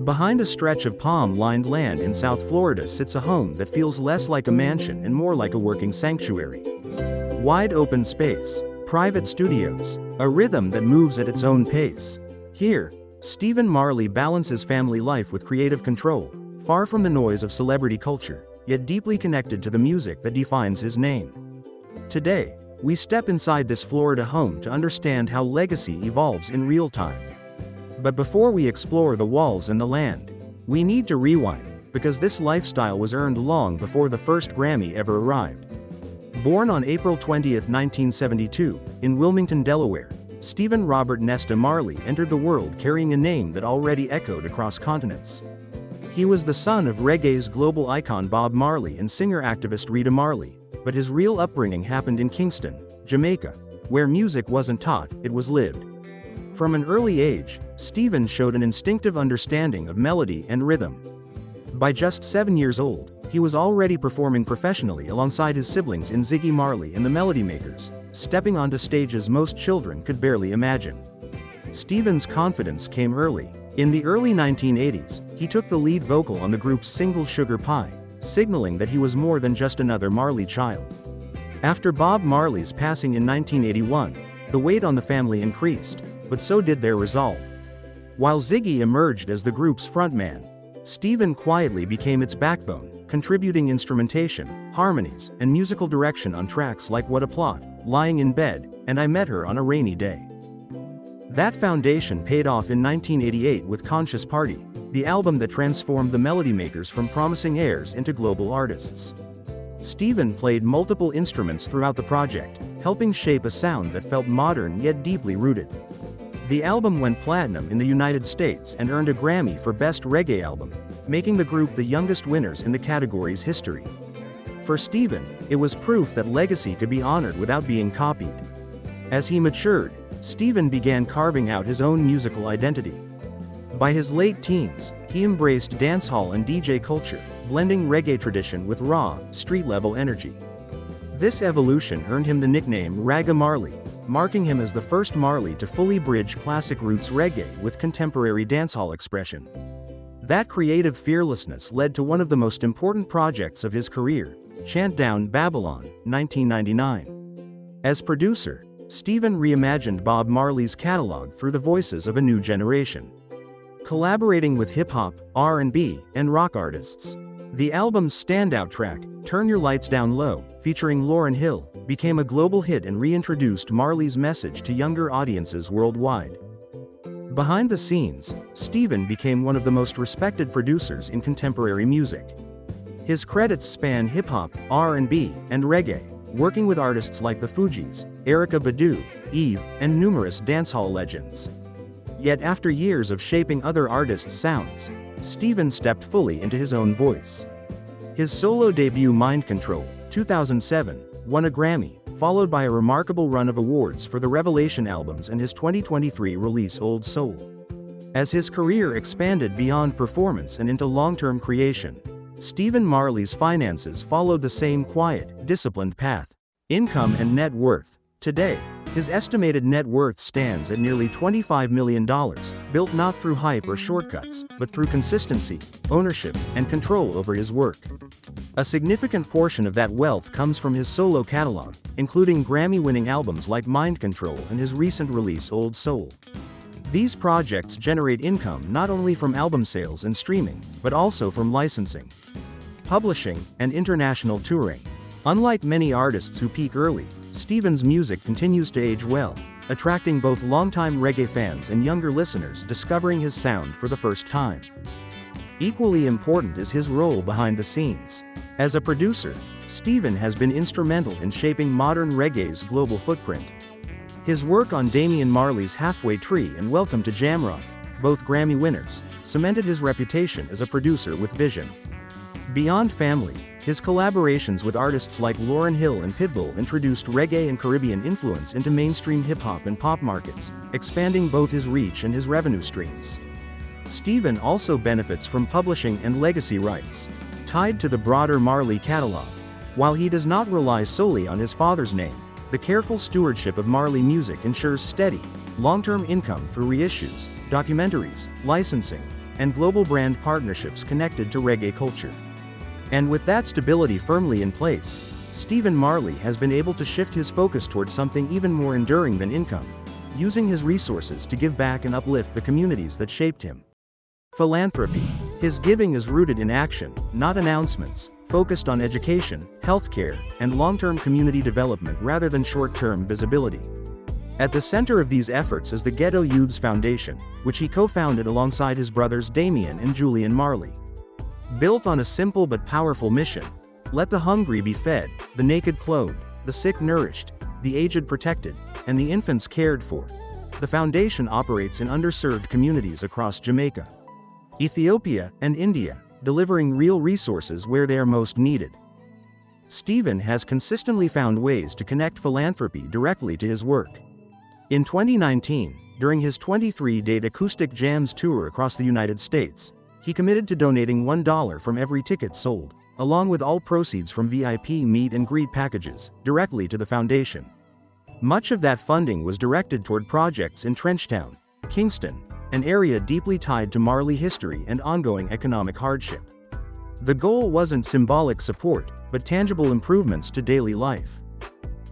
Behind a stretch of palm-lined land in South Florida sits a home that feels less like a mansion and more like a working sanctuary. Wide open space, private studios, a rhythm that moves at its own pace. Here, Stephen Marley balances family life with creative control, far from the noise of celebrity culture, yet deeply connected to the music that defines his name. Today, we step inside this Florida home to understand how legacy evolves in real time. But before we explore the walls and the land, we need to rewind, because this lifestyle was earned long before the first Grammy ever arrived. Born on April 20, 1972, in Wilmington, Delaware, Stephen Robert Nesta Marley entered the world carrying a name that already echoed across continents. He was the son of reggae's global icon Bob Marley and singer-activist Rita Marley, but his real upbringing happened in Kingston, Jamaica, where music wasn't taught, it was lived. From an early age, Stephen showed an instinctive understanding of melody and rhythm. By just 7 years old, he was already performing professionally alongside his siblings in Ziggy Marley and the Melody Makers, stepping onto stages most children could barely imagine. Stephen's confidence came early. In the early 1980s, he took the lead vocal on the group's single Sugar Pie, signaling that he was more than just another Marley child. After Bob Marley's passing in 1981, the weight on the family increased, but so did their resolve. While Ziggy emerged as the group's frontman, Stephen quietly became its backbone, contributing instrumentation, harmonies, and musical direction on tracks like What a Plot, Lying in Bed, and I Met Her on a Rainy Day. That foundation paid off in 1988 with Conscious Party, the album that transformed the Melody Makers from promising heirs into global artists. Stephen played multiple instruments throughout the project, helping shape a sound that felt modern yet deeply rooted. The album went platinum in the United States and earned a Grammy for Best Reggae Album, making the group the youngest winners in the category's history. For Stephen, it was proof that legacy could be honored without being copied. As he matured, Stephen began carving out his own musical identity. By his late teens, he embraced dancehall and DJ culture, blending reggae tradition with raw, street-level energy. This evolution earned him the nickname Ragga Marley, marking him as the first Marley to fully bridge classic roots reggae with contemporary dancehall expression. That creative fearlessness led to one of the most important projects of his career, Chant Down Babylon, 1999. As producer, Stephen reimagined Bob Marley's catalog through the voices of a new generation. Collaborating with hip-hop, R&B, and rock artists. The album's standout track, Turn Your Lights Down Low, featuring Lauryn Hill, became a global hit and reintroduced Marley's message to younger audiences worldwide. Behind the scenes, Stephen became one of the most respected producers in contemporary music. His credits span hip-hop, R&B, and reggae, working with artists like the Fugees, Erykah Badu, Eve, and numerous dancehall legends. Yet after years of shaping other artists' sounds, Stephen stepped fully into his own voice. His solo debut Mind Control, 2007, won a Grammy, followed by a remarkable run of awards for the Revelation albums and his 2023 release Old Soul. As his career expanded beyond performance and into long-term creation, Stephen Marley's finances followed the same quiet, disciplined path. Income and net worth. Today, his estimated net worth stands at nearly $25 million, built not through hype or shortcuts, but through consistency, ownership, and control over his work. A significant portion of that wealth comes from his solo catalog, including Grammy-winning albums like Mind Control and his recent release Old Soul. These projects generate income not only from album sales and streaming, but also from licensing, publishing, and international touring. Unlike many artists who peak early, Stephen's music continues to age well, attracting both longtime reggae fans and younger listeners discovering his sound for the first time. Equally important is his role behind the scenes. As a producer, Stephen has been instrumental in shaping modern reggae's global footprint. His work on Damian Marley's Halfway Tree and Welcome to Jamrock, both Grammy winners, cemented his reputation as a producer with vision. Beyond family, his collaborations with artists like Lauryn Hill and Pitbull introduced reggae and Caribbean influence into mainstream hip-hop and pop markets, expanding both his reach and his revenue streams. Stephen also benefits from publishing and legacy rights, tied to the broader Marley catalog. While he does not rely solely on his father's name, the careful stewardship of Marley music ensures steady, long-term income through reissues, documentaries, licensing, and global brand partnerships connected to reggae culture. And with that stability firmly in place, Stephen Marley has been able to shift his focus towards something even more enduring than income, using his resources to give back and uplift the communities that shaped him. Philanthropy. His giving is rooted in action, not announcements, focused on education, healthcare, and long-term community development rather than short-term visibility. At the center of these efforts is the Ghetto Youths Foundation, which he co-founded alongside his brothers Damien and Julian Marley. Built on a simple but powerful mission: let the hungry be fed, the naked clothed, the sick nourished, the aged protected, and the infants cared for. The foundation operates in underserved communities across Jamaica, Ethiopia, and India, delivering real resources where they are most needed. Stephen has consistently found ways to connect philanthropy directly to his work. In 2019, during his 23-date acoustic jams tour across the United States, he committed to donating $1 from every ticket sold, along with all proceeds from VIP meet and greet packages, directly to the foundation. Much of that funding was directed toward projects in Trenchtown, Kingston, an area deeply tied to Marley history and ongoing economic hardship. The goal wasn't symbolic support, but tangible improvements to daily life.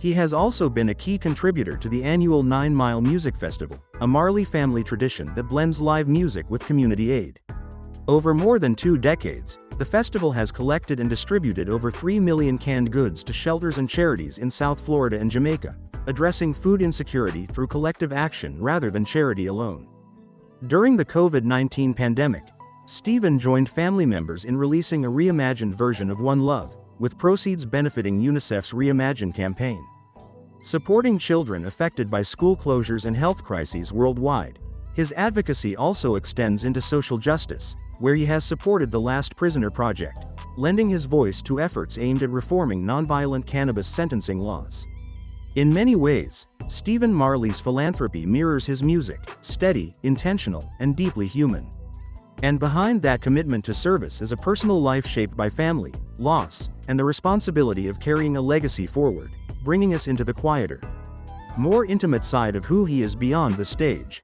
He has also been a key contributor to the annual 9 Mile Music Festival, a Marley family tradition that blends live music with community aid. Over more than 2 decades, the festival has collected and distributed over 3 million canned goods to shelters and charities in South Florida and Jamaica, addressing food insecurity through collective action rather than charity alone. During the COVID-19 pandemic, Stephen joined family members in releasing a reimagined version of One Love, with proceeds benefiting UNICEF's Reimagine campaign. Supporting children affected by school closures and health crises worldwide, his advocacy also extends into social justice, where he has supported the Last Prisoner Project, lending his voice to efforts aimed at reforming nonviolent cannabis sentencing laws. In many ways, Stephen Marley's philanthropy mirrors his music: steady, intentional, and deeply human. And behind that commitment to service is a personal life shaped by family, loss, and the responsibility of carrying a legacy forward, bringing us into the quieter, more intimate side of who he is beyond the stage.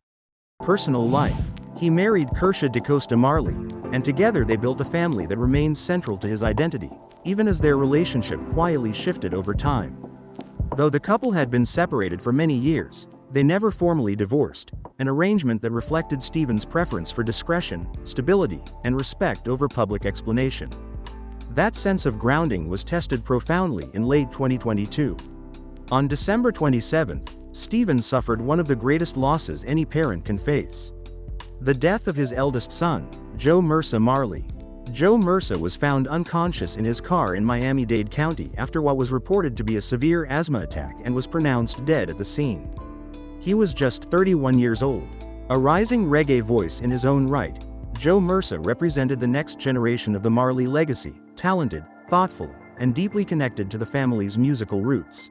Personal life. He married Kersha DeCosta Marley, and together they built a family that remained central to his identity, even as their relationship quietly shifted over time. Though the couple had been separated for many years, they never formally divorced, an arrangement that reflected Stephen's preference for discretion, stability, and respect over public explanation. That sense of grounding was tested profoundly in late 2022. On December 27, Stephen suffered one of the greatest losses any parent can face: the death of his eldest son, Joe Mersa Marley. Joe Mersa was found unconscious in his car in Miami-Dade County after what was reported to be a severe asthma attack and was pronounced dead at the scene. He was just 31 years old. A rising reggae voice in his own right, Joe Mersa represented the next generation of the Marley legacy, talented, thoughtful, and deeply connected to the family's musical roots.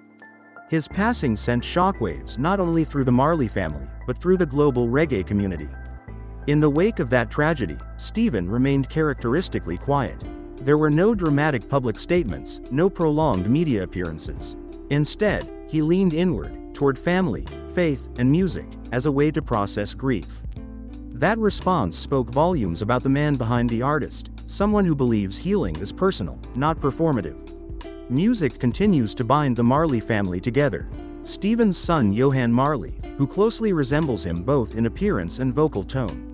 His passing sent shockwaves not only through the Marley family, but through the global reggae community. In the wake of that tragedy, Stephen remained characteristically quiet. There were no dramatic public statements, no prolonged media appearances. Instead, he leaned inward, toward family, faith, and music, as a way to process grief. That response spoke volumes about the man behind the artist, someone who believes healing is personal, not performative. Music continues to bind the Marley family together. Stephen's son Johan Marley, who closely resembles him both in appearance and vocal tone,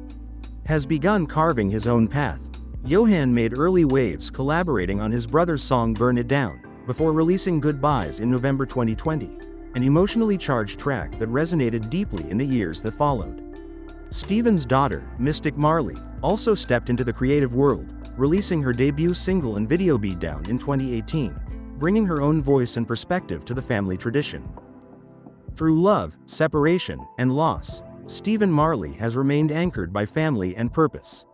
has begun carving his own path. Johan made early waves collaborating on his brother's song Burn It Down, before releasing Goodbyes in November 2020, an emotionally charged track that resonated deeply in the years that followed. Stephen's daughter, Mystic Marley, also stepped into the creative world, releasing her debut single and video Beatdown in 2018, bringing her own voice and perspective to the family tradition. Through love, separation, and loss, Stephen Marley has remained anchored by family and purpose.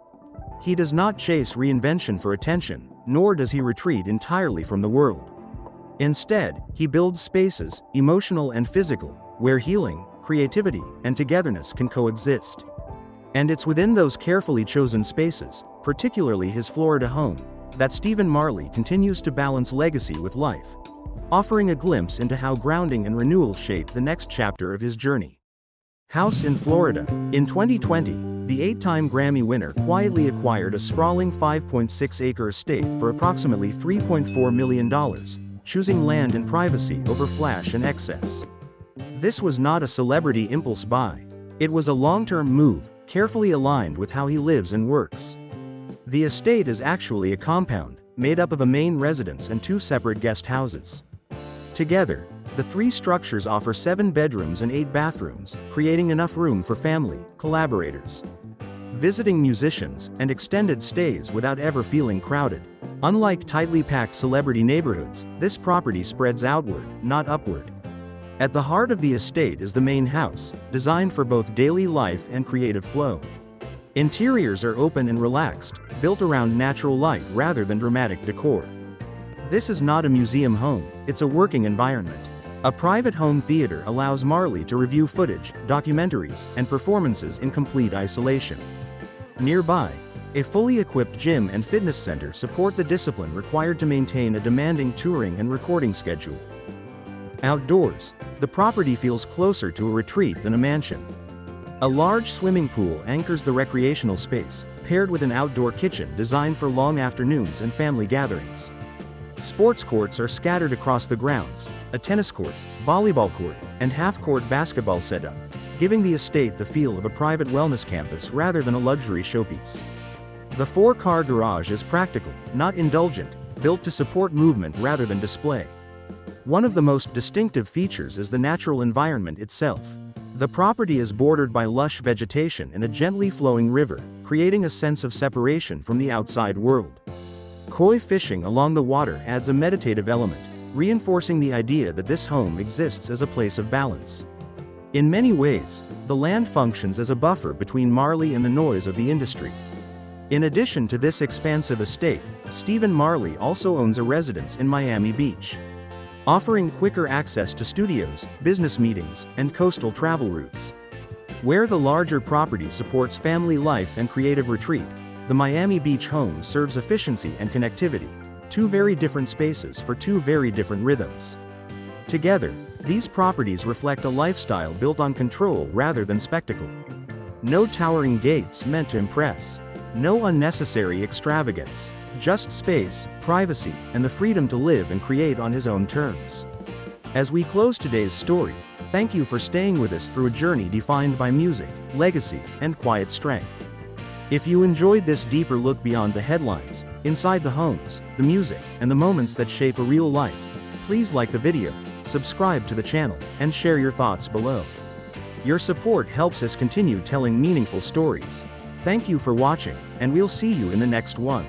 He does not chase reinvention for attention, nor does he retreat entirely from the world. Instead, he builds spaces, emotional and physical, where healing, creativity, and togetherness can coexist. And it's within those carefully chosen spaces, particularly his Florida home, that Stephen Marley continues to balance legacy with life, offering a glimpse into how grounding and renewal shape the next chapter of his journey. House in Florida. In 2020, the 8-time Grammy winner quietly acquired a sprawling 5.6-acre estate for approximately $3.4 million, choosing land and privacy over flash and excess. This was not a celebrity impulse buy. It was a long-term move, carefully aligned with how he lives and works. The estate is actually a compound, made up of a main residence and 2 separate guest houses. Together, the 3 structures offer 7 bedrooms and 8 bathrooms, creating enough room for family, collaborators, visiting musicians, and extended stays without ever feeling crowded. Unlike tightly packed celebrity neighborhoods, this property spreads outward, not upward. At the heart of the estate is the main house, designed for both daily life and creative flow. Interiors are open and relaxed, built around natural light rather than dramatic decor. This is not a museum home, it's a working environment. A private home theater allows Marley to review footage, documentaries, and performances in complete isolation. Nearby, a fully equipped gym and fitness center support the discipline required to maintain a demanding touring and recording schedule. Outdoors, the property feels closer to a retreat than a mansion. A large swimming pool anchors the recreational space, paired with an outdoor kitchen designed for long afternoons and family gatherings. Sports courts are scattered across the grounds, a tennis court, volleyball court, and half-court basketball setup, giving the estate the feel of a private wellness campus rather than a luxury showpiece. The 4-car garage is practical, not indulgent, built to support movement rather than display. One of the most distinctive features is the natural environment itself. The property is bordered by lush vegetation and a gently flowing river, creating a sense of separation from the outside world. Koi fishing along the water adds a meditative element, reinforcing the idea that this home exists as a place of balance. In many ways, the land functions as a buffer between Marley and the noise of the industry. In addition to this expansive estate, Stephen Marley also owns a residence in Miami Beach, offering quicker access to studios, business meetings, and coastal travel routes. Where the larger property supports family life and creative retreat, the Miami Beach home serves efficiency and connectivity, 2 very different spaces for 2 very different rhythms. Together, these properties reflect a lifestyle built on control rather than spectacle. No towering gates meant to impress. No unnecessary extravagance. Just space, privacy, and the freedom to live and create on his own terms. As we close today's story, thank you for staying with us through a journey defined by music, legacy, and quiet strength. If you enjoyed this deeper look beyond the headlines, inside the homes, the music, and the moments that shape a real life, please like the video, subscribe to the channel, and share your thoughts below. Your support helps us continue telling meaningful stories. Thank you for watching, and we'll see you in the next one.